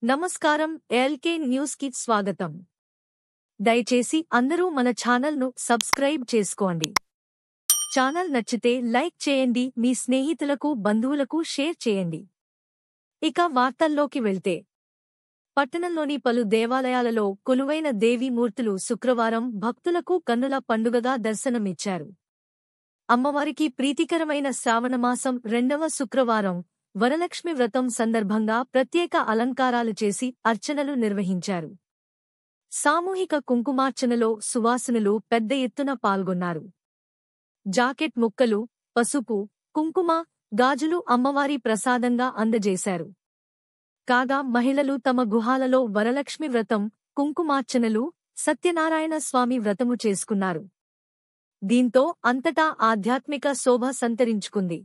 నమస్కారం. LK news కి స్వాగతం. దయచేసి అందరూ మన ఛానల్ ను సబ్స్క్రైబ్ చేసుకోండి. ఛానల్ నచ్చితే లైక్ చేయండి, మీ స్నేహితులకు బంధువులకు షేర్ చేయండి. ఇక వార్తల్లోకి వెళ్తే, పట్టణంలోని పలు దేవాలయాలలో కొలువైన దేవీమూర్తులు శుక్రవారం భక్తులకు కన్నుల పండుగగా దర్శనమిచ్చారు. అమ్మవారికి ప్రీతికరమైన శ్రావణమాసం 2వ శుక్రవారం వరలక్ష్మి వ్రతం సందర్భంగా ప్రత్యేక అలంకారాలు చేసి అర్చనలు నిర్వహించారు. సామూహిక కుంకుమార్చనలో సువాసినులు పెద్ద ఎత్తున పాల్గొన్నారు. జాకెట్ ముక్కలు, పసుపు, కుంకుమ, గాజులు అమ్మవారి ప్రసాదంగా అందజేశారు. కాగా మహిళలు తమ గుహాలలో వరలక్ష్మి వ్రతం, కుంకుమార్చనలు, సత్యనారాయణ స్వామి వ్రతము చేసుకున్నారు. దీంతో అంతటా ఆధ్యాత్మిక శోభ సంతరించుకుంది.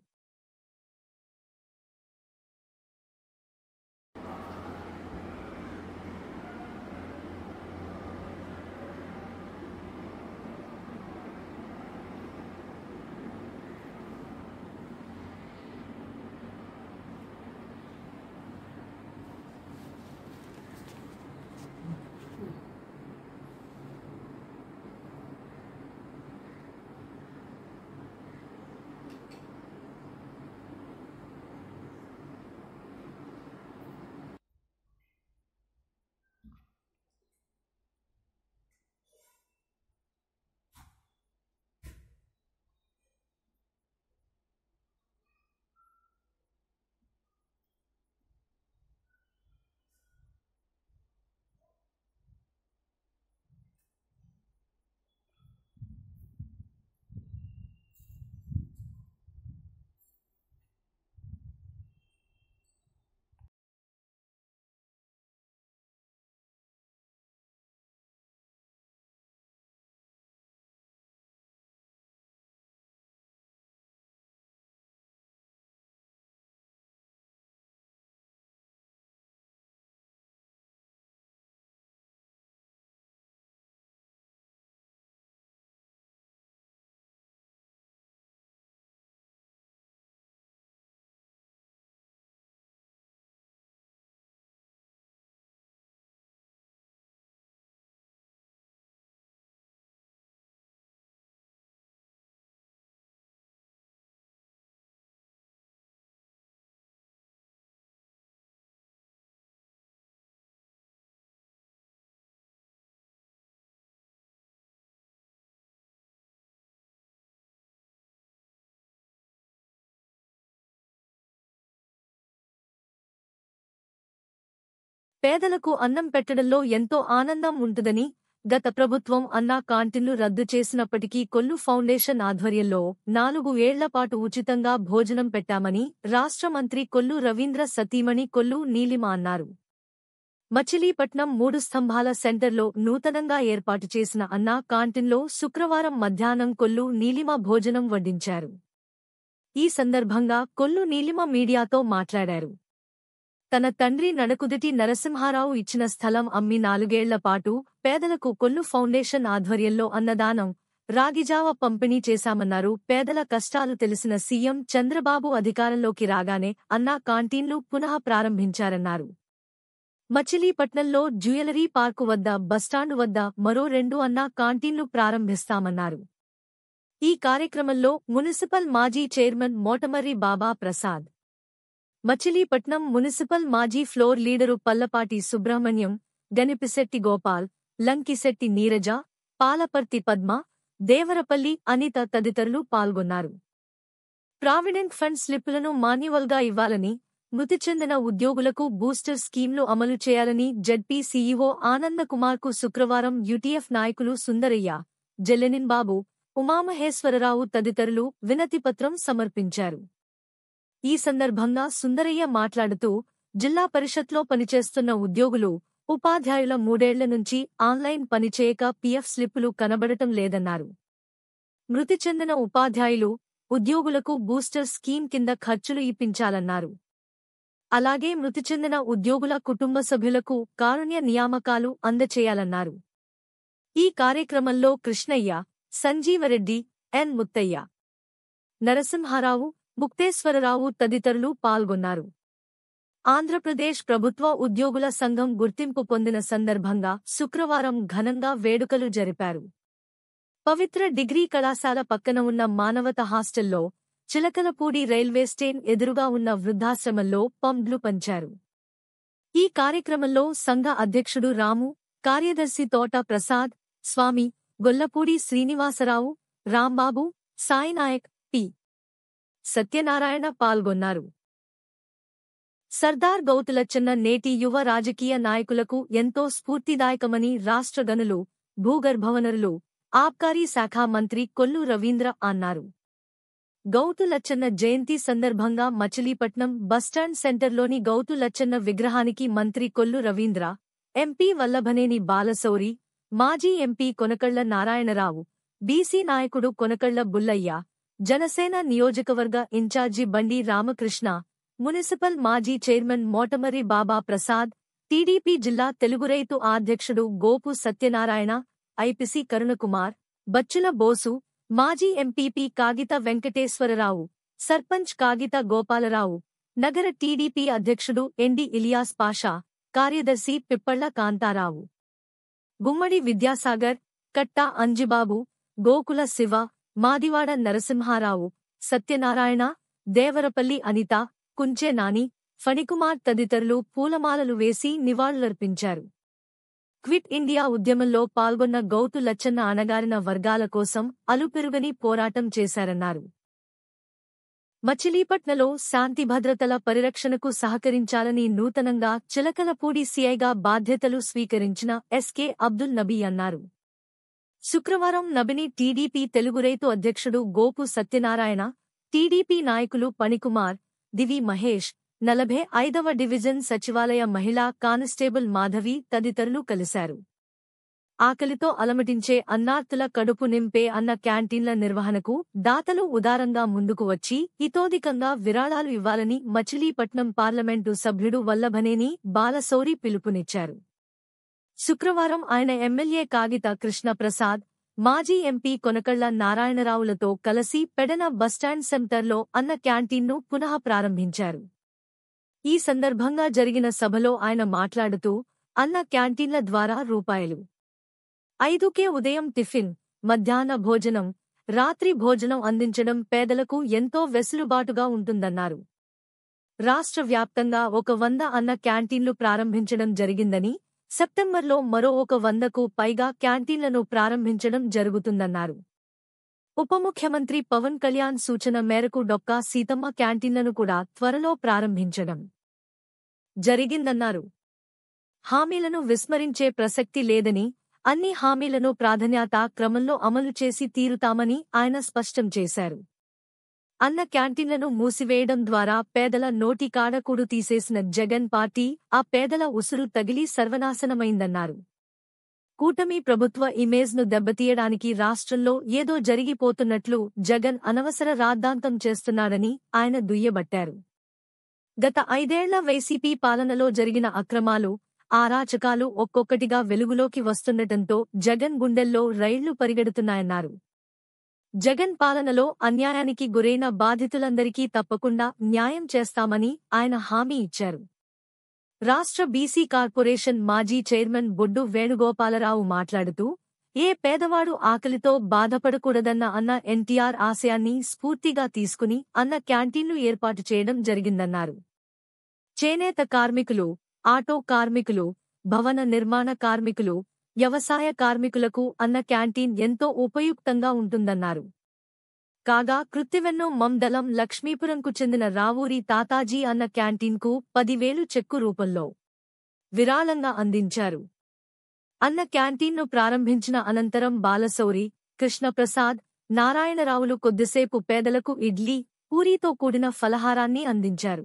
పేదలకు అన్నం పెట్టడంలో ఎంతో ఆనందం ఉంటుందని గత ప్రభుత్వం అన్నా క్యాంటీన్లు రద్దు చేసినప్పటికీ కొల్లు ఫౌండేషన్ ఆధ్వర్యంలో 4 ఏళ్లపాటు ఉచితంగా భోజనం పెట్టామని రాష్ట్ర మంత్రి కొల్లు రవీంద్ర సతీమణి కొల్లు నీలిమ అన్నారు. మచిలీపట్నం 3 స్తంభాల సెంటర్లో నూతనంగా ఏర్పాటు చేసిన అన్నా క్యాంటీన్లో శుక్రవారం మధ్యాహ్నం కొల్లు నీలిమ భోజనం వడ్డించారు. ఈ సందర్భంగా కొల్లు నీలిమ మీడియాతో మాట్లాడారు. తన తండ్రి నడకుదిటి నరసింహారావు ఇచ్చిన స్థలం అమ్మి 4 ఏళ్లపాటు పేదలకు కొల్లు ఫౌండేషన్ ఆధ్వర్యంలో అన్నదానం, రాగిజావ పంపిణీ చేశామన్నారు. పేదల కష్టాలు తెలిసిన సీఎం చంద్రబాబు అధికారంలోకి రాగానే అన్నా క్యాంటీన్లు పునః ప్రారంభించారన్నారు. మచిలీపట్నంలో జ్యువెలరీ పార్కు వద్ద బస్టాండు వద్ద మరో 2 అన్నా క్యాంటీన్లు ప్రారంభిస్తామన్నారు. ఈ కార్యక్రమంలో మున్సిపల్ మాజీ చైర్మన్ మోటమర్రి బాబా ప్రసాద్, మచిలీపట్నం మున్సిపల్ మాజీ ఫ్లోర్ లీడరు పల్లపాటి సుబ్రహ్మణ్యం, గనిపిశెట్టి గోపాల్, లంకిశెట్టి నీరజ, పాలపర్తి పద్మ, దేవరపల్లి అనిత తదితరులు పాల్గొన్నారు. ప్రావిడెంట్ ఫండ్ స్లిప్పులను మాన్యువల్గా ఇవ్వాలని, మృతి చెందిన ఉద్యోగులకు బూస్టర్ స్కీంలు అమలు చేయాలని జెడ్పీ సీఈఓ ఆనందకుమార్కు శుక్రవారం యూటీఎఫ్ నాయకులు సుందరయ్య, జెల్లెనిన్బాబు, ఉమామహేశ్వరరావు తదితరులు వినతిపత్రం సమర్పించారు. ఈ సందర్భంగా సుందరయ్య మాట్లాడుతూ, జిల్లా పరిషత్లో పనిచేస్తున్న ఉద్యోగులు, ఉపాధ్యాయుల 3 ఏళ్ల నుంచి ఆన్లైన్ పనిచేయక పీఎఫ్ స్లిప్పులు కనబడటం లేదన్నారు. మృతి చెందిన ఉపాధ్యాయులు, ఉద్యోగులకు బూస్టర్ స్కీమ్ కింద ఖర్చులు ఇప్పించాలన్నారు. అలాగే మృతి చెందిన ఉద్యోగుల కుటుంబ సభ్యులకు కారుణ్య నియామకాలు అందచేయాలన్నారు. ఈ కార్యక్రమంలో కృష్ణయ్య, సంజీవరెడ్డి, ఎన్ ముత్తయ్య, నరసింహారావు, ముక్తేశ్వరరావు తదితరులు పాల్గొన్నారు. ఆంధ్రప్రదేశ్ ప్రభుత్వ ఉద్యోగుల సంఘం గుర్తింపు పొందిన సందర్భంగా శుక్రవారం ఘనంగా వేడుకలు జరిపారు. పవిత్ర డిగ్రీ కళాశాల పక్కన ఉన్న మానవత హాస్టల్లో, చిలకలపూడి రైల్వే స్టేషన్ ఎదురుగా ఉన్న వృద్ధాశ్రమంలో పండ్లు పంచారు. ఈ కార్యక్రమంలో సంఘ అధ్యక్షుడు రాము, కార్యదర్శి తోట ప్రసాద్, స్వామి, గొల్లపూడి శ్రీనివాసరావు, రాంబాబు, సాయినాయక్, పి. సత్యనారాయణ పాల్గొన్నారు. సర్దార్ గౌతులచ్చన్న నేటి యువ రాజకీయ నాయకులకు ఎంతో స్ఫూర్తిదాయకమని రాష్ట్ర గనులు, భూగర్భవనరులు, ఆబ్కారీ శాఖ మంత్రి కొల్లు రవీంద్ర అన్నారు. గౌతులచ్చన్న జయంతి సందర్భంగా మచిలీపట్నం బస్టాండ్ సెంటర్లోని గౌతులచ్చన్న విగ్రహానికి మంత్రి కొల్లు రవీంద్ర, ఎంపీ వల్లభనేని బాలశౌరి, మాజీ ఎంపీ కొనకళ్ల నారాయణరావు, బీసీ నాయకుడు కొనకళ్ల బుల్లయ్య, జనసేన నియోజకవర్గ ఇన్ఛార్జి బండి రామకృష్ణ, మున్సిపల్ మాజీ చైర్మన్ మోటమర్రి బాబా ప్రసాద్, టీడీపీ జిల్లా తెలుగు రైతు అధ్యక్షుడు గోపు సత్యనారాయణ, ఐపిసి కరుణకుమార్, బచ్చుల బోసు, మాజీ ఎంపీపీ కాగిత వెంకటేశ్వరరావు, సర్పంచ్ కాగిత గోపాలరావు, నగర టీడీపీ అధ్యక్షుడు ఎండి ఇలియాస్ పాషా, కార్యదర్శి పిప్పళ్ల కాంతారావు, గుమ్మడి విద్యాసాగర్, కట్టా అంజిబాబు, గోకుల శివ, మాదివాడ నరసింహారావు, సత్యనారాయణ, దేవరపల్లి అనిత, కుంచే నాని, ఫణికుమార్ తదితరులు పూలమాలలు వేసి నివాళులర్పించారు. క్విట్ ఇండియా ఉద్యమంలో పాల్గొన్న గౌతు లచ్చన్న అణగారిన వర్గాల కోసం అలుపెరుగని పోరాటం చేశారన్నారు. మచిలీపట్నంలో శాంతి భద్రతల పరిరక్షణకు సహకరించాలని నూతనంగా చిలకలపూడి సీఐగా బాధ్యతలు స్వీకరించిన ఎస్కే అబ్దుల్ నబీ అన్నారు. శుక్రవారం నబిని టీడీపీ తెలుగు రైతు అధ్యక్షుడు గోపు సత్యనారాయణ, టీడీపీ నాయకులు పణికుమార్, దివి మహేష్, 45వ డివిజన్ సచివాలయ మహిళా కానిస్టేబుల్ మాధవి తదితరులు కలిశారు. ఆకలితో అలమటించే అన్నార్తుల కడుపు నింపే అన్న క్యాంటీన్ల నిర్వహణకు దాతలు ఉదారంగా ముందుకు వచ్చి ఇతోధికంగా విరాళాలు ఇవ్వాలని మచిలీపట్నం పార్లమెంటు సభ్యుడు వల్లభనేని బాలశౌరి పిలుపునిచ్చారు. శుక్రవారం ఆయన ఎమ్మెల్యే కాగిత కృష్ణప్రసాద్, మాజీ ఎంపీ కొనకళ్ల నారాయణరావులతో కలిసి పెడన బస్టాండ్ సెంటర్లో అన్న క్యాంటీన్ను పునః ప్రారంభించారు. ఈ సందర్భంగా జరిగిన సభలో ఆయన మాట్లాడుతూ, అన్న క్యాంటీన్ల ద్వారా రూ.5కే ఉదయం టిఫిన్, మధ్యాహ్న భోజనం, రాత్రి భోజనం అందించడం పేదలకు ఎంతో వెసులుబాటుగా ఉంటుందన్నారు. రాష్ట్ర వ్యాప్తంగా 100 అన్న క్యాంటీన్లు ప్రారంభించడం జరిగిందని, సెప్టెంబర్లో మరో 100కు పైగా క్యాంటీన్లను ప్రారంభించడం జరుగుతుందన్నారు. ఉప ముఖ్యమంత్రి పవన్ కళ్యాణ్ సూచన మేరకు డొక్కా సీతమ్మ క్యాంటీన్లను కూడా త్వరలో ప్రారంభించడం జరిగిందన్నారు. హామీలను విస్మరించే ప్రసక్తి లేదని, అన్ని హామీలను ప్రాధాన్యతా క్రమంలో అమలు చేసి తీరుతామని ఆయన స్పష్టం చేశారు. అన్న క్యాంటీన్లను మూసివేయడం ద్వారా పేదల నోటి కాడకూడు తీసేసిన జగన్ పార్టీ ఆ పేదల ఉసురు తగిలి సర్వనాశనమైందన్నారు. కూటమి ప్రభుత్వ ఇమేజ్ను దెబ్బతీయడానికి రాష్ట్రంలో ఏదో జరిగిపోతున్నట్లు జగన్ అనవసర రాద్ధాంతం చేస్తున్నాడని ఆయన దుయ్యబట్టారు. గత 5 ఏళ్ల వైసీపీ పాలనలో జరిగిన అక్రమాలు, అరాచకాలు ఒక్కొక్కటిగా వెలుగులోకి వస్తుండటంతో జగన్ గుండెల్లో రైళ్లు పరిగెడుతున్నాయన్నారు. జగన్ పాలనలో అన్యాయానికి గురైన బాధితులందరికీ తప్పకుండా న్యాయం చేస్తామని ఆయన హామీ ఇచ్చారు. రాష్ట్ర బీసీ కార్పొరేషన్ మాజీ చైర్మన్ బొడ్డు వేణుగోపాలరావు మాట్లాడుతూ, ఏ పేదవాడు ఆకలితో బాధపడకూడదన్న అన్న ఎన్టీఆర్ ఆశయాన్ని స్ఫూర్తిగా తీసుకుని అన్న క్యాంటీన్లు ఏర్పాటు చేయడం జరిగిందన్నారు. చేనేత కార్మికులు, ఆటో కార్మికులు, భవన నిర్మాణ కార్మికులు, వ్యవసాయ కార్మికులకు అన్న క్యాంటీన్ ఎంతో ఉపయుక్తంగా ఉంటుందన్నారు. కాగా కృత్తివెన్ను మండలం లక్ష్మీపురంకు చెందిన రావూరి తాతాజీ అన్న క్యాంటీన్కు 10,000 చెక్కు రూపంలో విరాళంగా అందించారు. అన్న క్యాంటీన్ను ప్రారంభించిన అనంతరం బాలశౌరి, కృష్ణప్రసాద్, నారాయణరావులు కొద్దిసేపు పేదలకు ఇడ్లీ, పూరీతో కూడిన ఫలహారాన్ని అందించారు.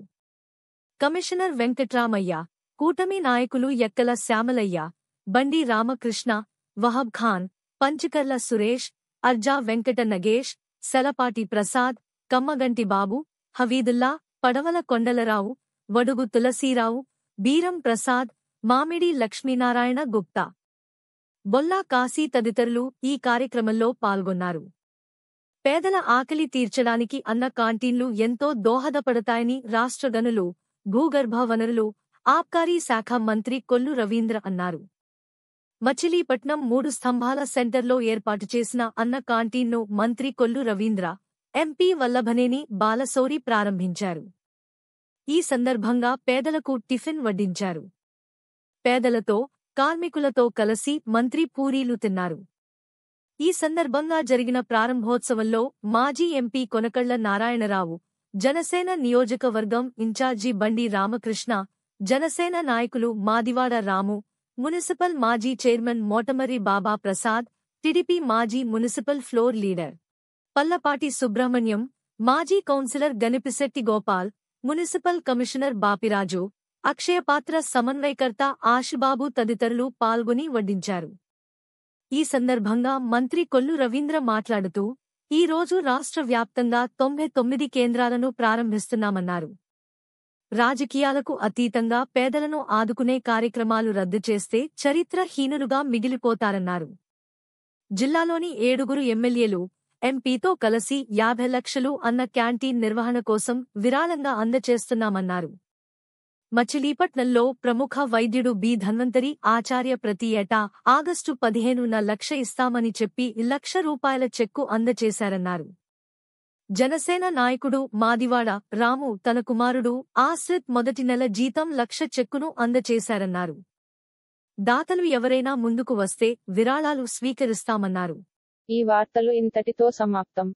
కమిషనర్ వెంకట్రామయ్య, కూటమి నాయకులు ఎక్కల శ్యామలయ్య, బండి రామకృష్ణ, వహబ్ ఖాన్, పంచకర్ల సురేష్, అర్జా వెంకట నగేష్, సెలపాటి ప్రసాద్, కమ్మగంటి బాబు, హవీదుల్లా, పడవల కొండలరావు, వడుగు తులసీరావు, బీరం ప్రసాద్, మామిడి లక్ష్మీనారాయణ గుప్తా, బొల్లా కాశీ తదితరులు ఈ కార్యక్రమంలో పాల్గొన్నారు. పేదల ఆకలి తీర్చడానికి అన్న క్యాంటీన్లు ఎంతో దోహదపడతాయని రాష్ట్ర గనులు, భూగర్భ వనరులు, ఆబ్కారీ శాఖ మంత్రి కొల్లు రవీంద్ర అన్నారు. మచిలీపట్నం 3 స్తంభాల సెంటర్లో ఏర్పాటు చేసిన అన్న కాంటీన్ను మంత్రి కొల్లు రవీంద్ర, ఎంపీ వల్లభనేని బాలశౌరి ప్రారంభించారు. ఈ సందర్భంగా పేదలకు టిఫిన్ వడ్డించారు. పేదలతో, కార్మికులతో కలసి మంత్రి పూరీలు తిన్నారు. ఈ సందర్భంగా జరిగిన ప్రారంభోత్సవంలో మాజీ ఎంపీ కొనకళ్ల నారాయణరావు, జనసేన నియోజకవర్గం ఇన్ఛార్జి బండి రామకృష్ణ, జనసేన నాయకులు మాదివాడ రాము, మున్సిపల్ మాజీ చైర్మన్ మోటమర్రి బాబా ప్రసాద్, టీడీపీ మాజీ municipal floor leader Pallapati Subrahmanyam, మాజీ councillor Ganipisetti Gopal, municipal commissioner Bapiraju, Akshayapatra సమన్వయకర్త ఆశుబాబు తదితరులు పాల్గొని వడ్డించారు. ఈ సందర్భంగా మంత్రి కొల్లు రవీంద్ర మాట్లాడుతూ, ఈ రోజు రాష్ట్ర వ్యాప్తంగా 99 కేంద్రాలను ప్రారంభిస్తున్నామన్నారు. రాజకీయాలకు అతీతంగా పేదలను ఆదుకునే కార్యక్రమాలు రద్దు చేస్తే చరిత్రహీనులుగా మిగిలిపోతారన్నారు. జిల్లాలోని 7 ఎమ్మెల్యేలు, ఎంపీతో కలసి 50 లక్షలు అన్న క్యాంటీన్ నిర్వహణ కోసం విరాళంగా అందచేస్తున్నామన్నారు. మచిలీపట్నంలో ప్రముఖ వైద్యుడు బి ధన్వంతరి ఆచార్య ప్రతి ఏటా ఆగస్టు 15న లక్ష ఇస్తామని చెప్పి ₹1,00,000 చెక్కు అందచేశారన్నారు. జనసేన నాయకుడు మాదివాడ రాము తన కుమారుడు ఆశ్రిత్ మొదటి నెల జీతం 1,00,000 చెక్కును అందచేశారన్నారు. దాతలు ఎవరైనా ముందుకు వస్తే విరాళాలు స్వీకరిస్తామన్నారు. ఈ వార్తలు ఇంతటితో సమాప్తం.